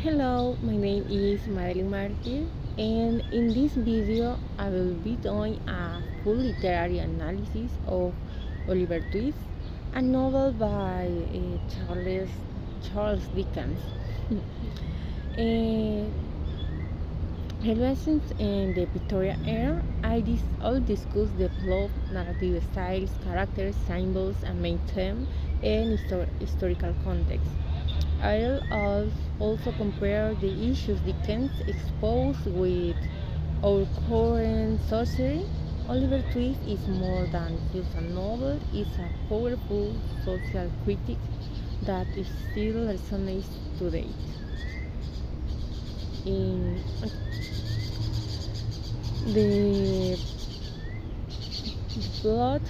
Hello, my name is Madeline Martir, and in this video I will be doing a full literary analysis of Oliver Twist, a novel by Charles Dickens. uh, Released in the Victoria era, I'll discuss the plot, narrative styles, characters, symbols, and main theme, and historical context. Also compare the issues Dickens exposed with our current society. Oliver Twist is more than just a novel, it's a powerful social critique that still resonates today. In the plot,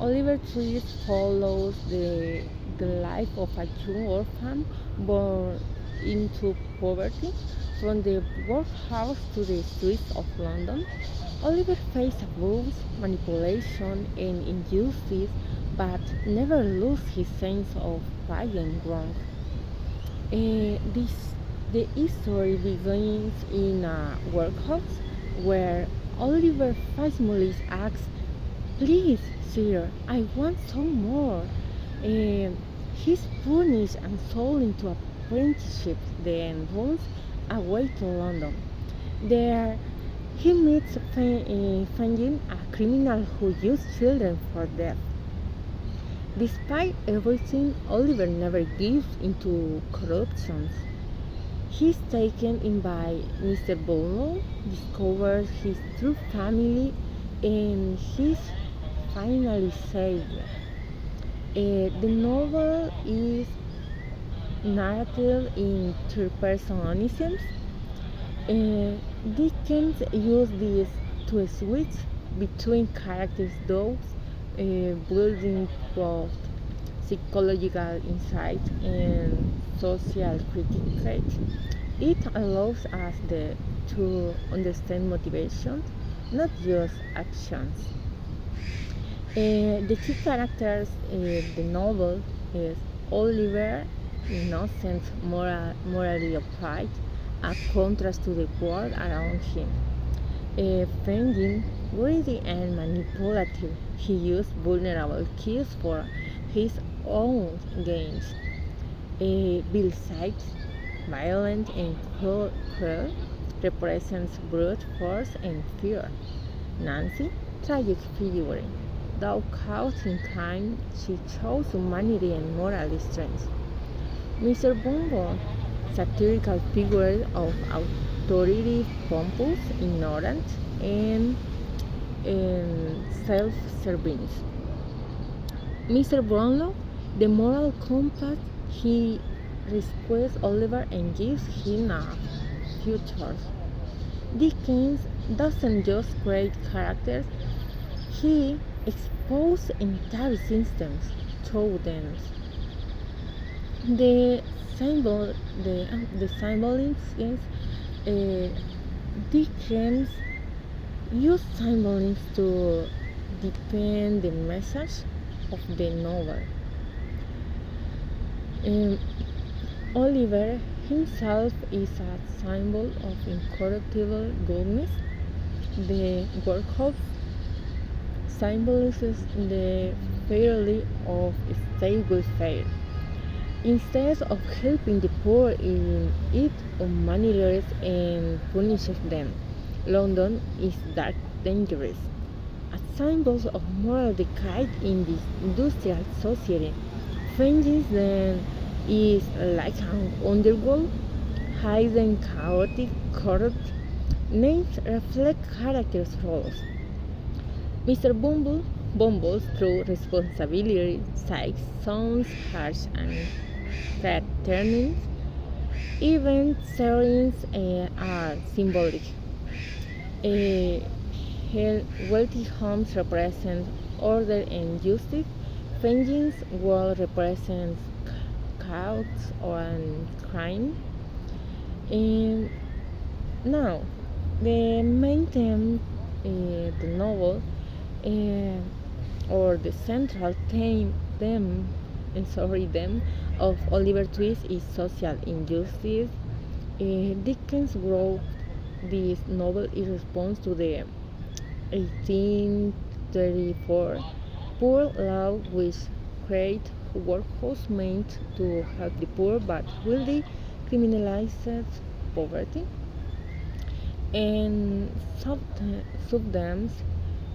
Oliver Twist follows the life of a young orphan born into poverty. From the workhouse to the streets of London, Oliver faced abuse, manipulation, and injustice, but never loses his sense of right and wrong. This the story begins in a workhouse where Oliver faithfully asks, "Please, sir, I want some more." He's punished and sold into apprenticeship, then runs away to London. There, he meets Fangin, a criminal who used children for death. Despite everything, Oliver never gives into corruption. He's taken in by Mr. Bolo, discovers his true family, and he's finally saved. The novel is narrative in third personisms. Dickens used this to switch between characters, those building both psychological insight and social critique. It allows us to understand motivations, not just actions. The key characters in the novel is Oliver, innocent, morally upright, a contrast to the world around him. Fengin, greedy and manipulative, he used vulnerable kids for his own gains. Bill Sykes, violent and cruel, represents brute force and fear. Nancy, tragic figure. Though caught in crime, she shows humanity and moral strength. Mr. Bumble, satirical figure of authority, pompous, ignorant, and self-serving. Mr. Brownlow, the moral compass, he rescues Oliver and gives him a future. Dickens doesn't just create characters, he exposes entire systems through them. The the symbolism is Dickens used symbolism to deepen the message of the novel. Um, Oliver himself is a symbol of incorruptible goodness. The workhouse symbolizes the fairly of state welfare. Instead of helping the poor, it humanizes and punishes them. London is dark, dangerous, a symbol of moral decay in this industrial society. Vengeance then is like an underworld, hidden, chaotic, corrupt. Names reflect characters' roles. Mr. Bumble's true responsibility side sounds harsh and threatening. Even sirens are symbolic. Uh, Wealthy homes represent order and justice. Vengeance world represents chaos and crime. And now, the main theme, the novel, or the central them of Oliver Twist is social injustice. Dickens wrote this novel in response to the 1834 poor law which created workhouse meant to help the poor but really criminalized poverty and subdams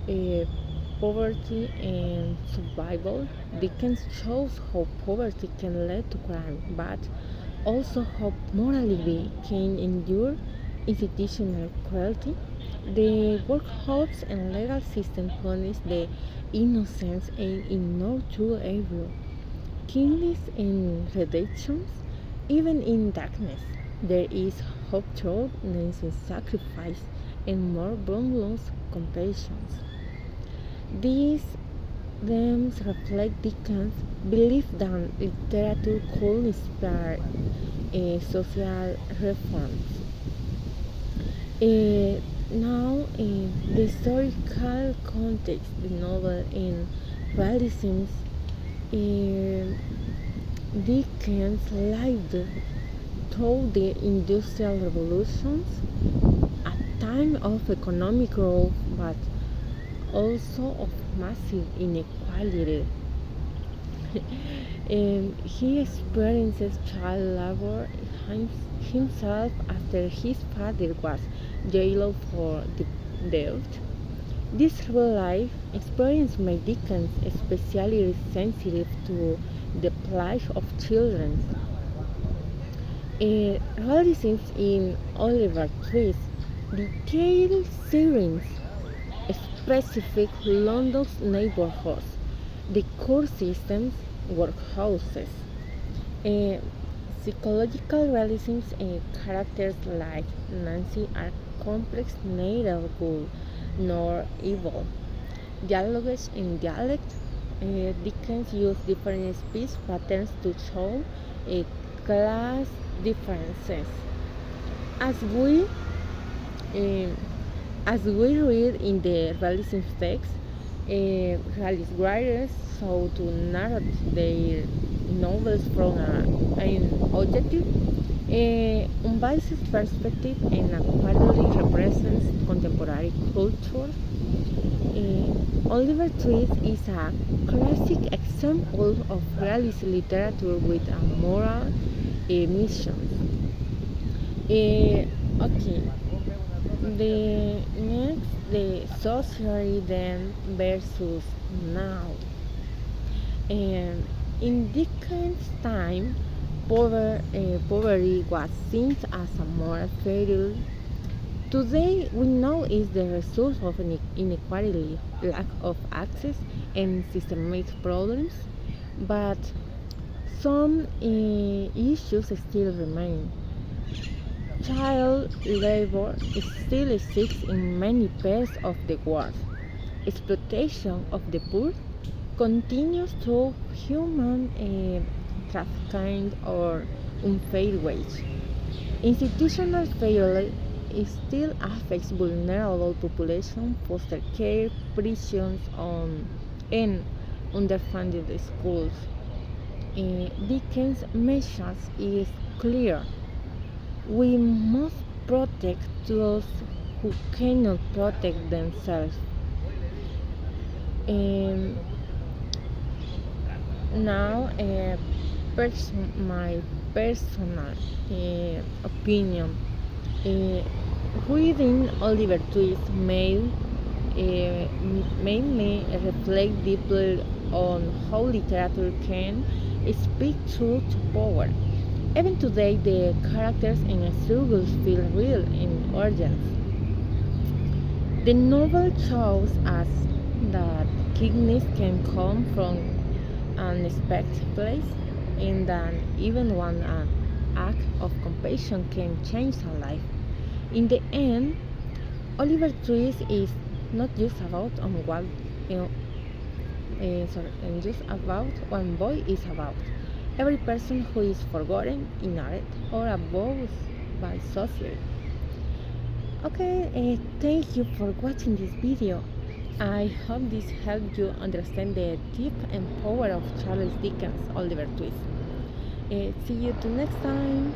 uh, poverty and survival. Dickens shows how poverty can lead to crime, but also how morality can endure institutional cruelty. The workhouse and legal system punish the innocent and ignore true evil. Kindness and redemption, even in darkness, there is hope through sacrifice and more boundless compassion. These themes reflect Dickens' belief that literature could inspire social reforms. The historical context, the novel and realism, Dickens lived through the Industrial Revolutions, a time of economic growth but also of massive inequality. He experiences child labor himself after his father was jailed for theft. This real life experience made Dickens especially sensitive to the plight of children. Realism in Oliver Twist details scenes specific London's neighborhoods, the court systems, workhouses. Uh, Psychological realism characters like Nancy are complex, neither good nor evil. Dialogues in dialect. Dickens used different speech patterns to show class differences. As we uh, as we read in the realism text, realist writers sought to narrate their novels from an objective, unbiased perspective and accurately represents contemporary culture. Oliver Twist is a classic example of realist literature with a moral mission. Okay, the society then versus now. In Dickens' time, poverty was seen as a moral failure. Today, we know it's the result of inequality, lack of access, and systemic problems, but some issues still remain. Child labor still exists in many parts of the world. Exploitation of the poor continues through human trafficking or unfair wage. Institutional failure still affects vulnerable population, foster care, prisons, and underfunded schools. Dickens' message is clear. We must protect those who cannot protect themselves. Um, Now, my personal opinion. Uh, Reading Oliver Twist made me reflect deeply on how literature can speak truth to power. Even today, the characters and struggles feel real and urgent. The novel shows us that kindness can come from an unexpected place, and that even one act of compassion can change a life. In the end, Oliver Twist is not just about what you know, just about one boy is about. Every person who is forgotten, ignored, or abused by society. Okay, thank you for watching this video. I hope this helped you understand the depth and power of Charles Dickens' Oliver Twist. See you till next time.